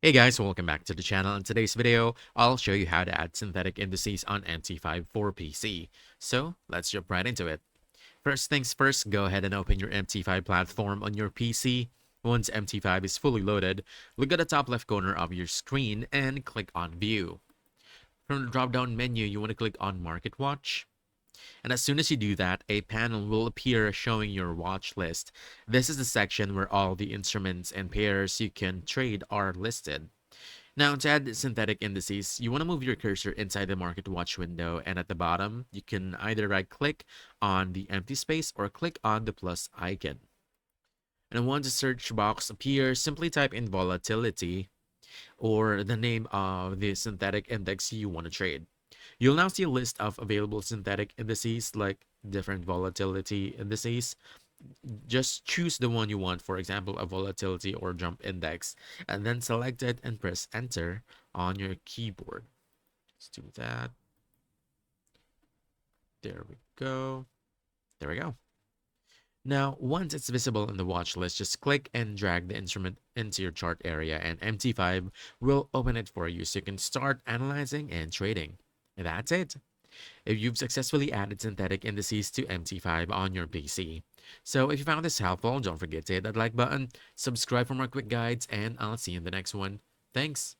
Hey guys, welcome back to the channel. In today's video, I'll show you how to add synthetic indices on MT5 for PC. So let's jump right into it. First things first, go ahead and open your MT5 platform on your PC. Once MT5 is fully loaded, look at the top left corner of your screen and click on View. From the drop-down menu, you want to click on Market Watch. And as soon as you do that, a panel will appear showing your watch list. This is the section where all the instruments and pairs you can trade are listed. Now, to add synthetic indices, you want to move your cursor inside the Market Watch window, and at the bottom, you can either right-click on the empty space or click on the plus icon. And once the search box appears, simply type in volatility or the name of the synthetic index you want to trade. You'll now see a list of available synthetic indices like different volatility indices. Just choose the one you want, for example, a volatility or jump index, and then select it and press enter on your keyboard. Let's do that. There we go. There we go. Now, once it's visible in the watch list, just click and drag the instrument into your chart area, and MT5 will open it for you so you can start analyzing and trading. And that's it. If you've successfully added synthetic indices to MT5 on your PC. So if you found this helpful, don't forget to hit that like button, subscribe for more quick guides, and I'll see you in the next one. Thanks.